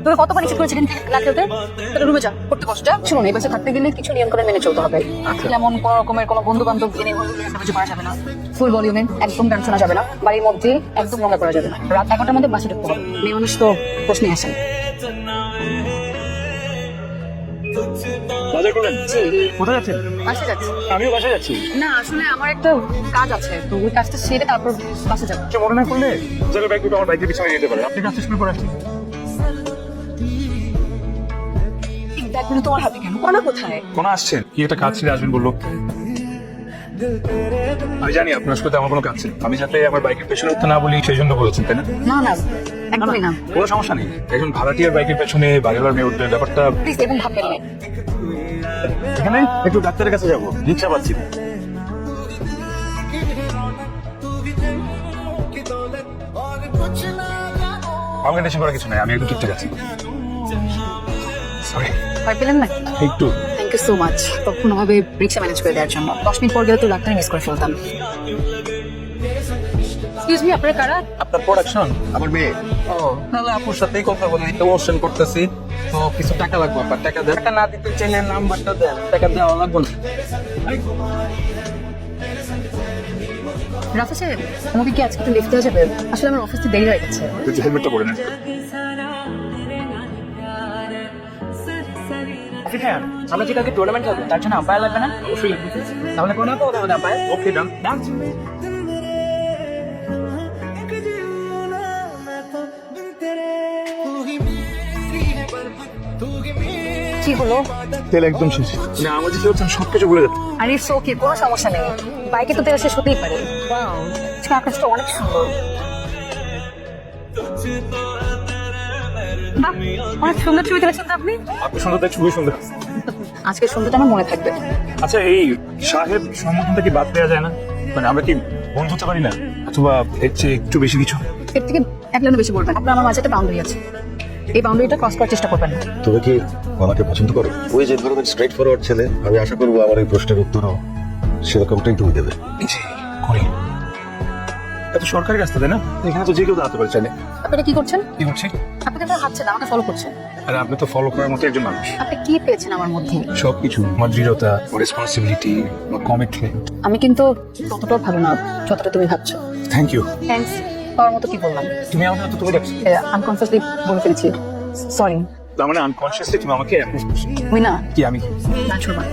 তোকে কতবার নিষেধ করেছি না খেলতে? তোর রুমে যা, পড়তে বস যা। শোন, এই বাসে থাকতে গেলে কিছু নিয়ম করে মেনে চলতে হবে। যেমন কোনো রকমের কোনো বন্ধু বান্ধব জেনে কিছু করা যাবে না, ফুল ভলিউমে একদম গান শোনা যাবে না, বাড়ির মধ্যে একদম নোংরা করা যাবে না, রাত 11টার মধ্যে বাসে ঢুকতে হবে। মেয়ে মানুষ তো প্রশ্নই আসে না। বাজার করলেন? কোথায় যাচ্ছেন? বাসে যাচ্ছি। আমিও বাসায় যাচ্ছি। না, আসলে আমার একটা কাজ আছে, তো ওই কাজটা সেরে তারপর বাসে যাবো। আচ্ছা, মনে না করলে জায়গার বাইক দুটো আমার বাইকের পিছনে যেতে পারে। আপনি কাজটা শুরু করে আসছি। ব্যাগগুলো তোমার হাতে কেন? কোনা কোথায়? কোন আসছেন? কি একটা কাজ ছেড়ে আসবেন বললো? আমি জানি আপনার সাথে আমার কোনো কাজ ছিল। আমি যাতে আমার বাইকের পেছনে উঠতে না বলি সেই জন্য বলেছেন, তাই না? না না, একদমই না। কোনো সমস্যা নেই। একজন ভাড়াটিয়ার বাইকের পেছনে বাড়িওয়ালার মেয়ে উঠবে, ব্যাপারটা প্লিজ এরকম ভাববেন না। এখানে একটু ডাক্তারের কাছে যাবো, রিক্সা পাচ্ছি না। আমাকে টেনশন করার কিছু নাই, আমি একটু ঠিকঠাক আছি। সরি। ভয় পেলেন না? একটু থ্যাংক ইউ সো মাচ। তো কোনোভাবে রিক্সা ম্যানেজ করে দেওয়ার জন্য। 10 মিনিট পর গেলে তো ডাক্তার মিস করে ফেলতাম। এক্সকিউজ মি, আপনারা কারা? আপনার প্রোডাকশন? আমার মেয়ে। ও, তাহলে আপুর সাথেই কথা বলে নিতে অনুষ্ঠান করতেছি, তো কিছু টাকা লাগবে। আপনার টাকা দেন। টাকা না দিতে চাইলে নাম্বারটা দেন, টাকা দেওয়া লাগবে না। রাফা সাহেব, আমাকে কি আজকে একটু লিফট দেওয়া যাবে? আসলে আমার অফিসে দেরি হয়ে গেছে। হেলমেটটা পরে নেন। হ্যাঁ, আমরা যে কালকে টুর্নামেন্ট খেলবো, তার জন্য আম্পায়ার লাগবে না? অবশ্যই লাগবে। তাহলে কোনো কথা হবে আম্পায়ার। ওকে, ডান। কি হলো? তেল একদম শেষ। মানে আমার যে হচ্ছে সবকিছু ভুলে যাচ্ছে। আর ইটস ওকে, কোনো সমস্যা নেই। বাইকে তো তেল শেষ হতেই পারে। আজকে আকাশটা অনেক সুন্দর। বাহ, অনেক সুন্দর ছবি তুলেছেন তো আপনি। আপনি সুন্দর, খুবই সুন্দর। আজকে সুন্দরটা আমার মনে থাকবে। আচ্ছা, এই সাহেব সম্বোধনটা কি বাদ দেওয়া যায় না? মানে আমরা কি বন্ধু হতে পারি না? অথবা এর চেয়ে একটু বেশি কিছু? এর থেকে এক লাইন বেশি বলবেন। আপনার আমার মাঝে একটা বাউন্ডারি আছে, এই বাউন্ডারিটা ক্রস করার চেষ্টা করবেন না। তুমি কি আমাকে পছন্দ করো? ওই যে ধরনের স্ট্রেট ফরওয়ার্ড ছেলে, আমি আশা করবো আমার এই প্রশ্নের উত্তরও সেরকমটাই তুমি দেবে। জি, করি। এত সরকারি রাস্তা, তাই না? এখানে তো যে কেউ দাঁড়াতে পারে চাইলে। আপনারা কি করছেন? কি করছি? আপনি কিন্তু হাঁটছেন, আমাকে ফলো করছেন। আরে আপনি তো ফলো করার মতো একজন মানুষ। আপনি কি পেয়েছেন আমার মধ্যে? সবকিছু, আমার দৃঢ়তা, রেসপন্সিবিলিটি, কমিটমেন্ট। আমি কিন্তু ততটাও ভালো না যতটা তুমি ভাবছো। Thank you. থ্যাঙ্কস পাওয়ার মতো কি বললাম? তুমি আমাকে তো তুমি দেখছো। আনকনসিয়াসলি বলে ফেলেছি, সরি। তার মানে আনকনসিয়াসলি তুমি আমাকে আমি না কি আমি না ছোড়বা।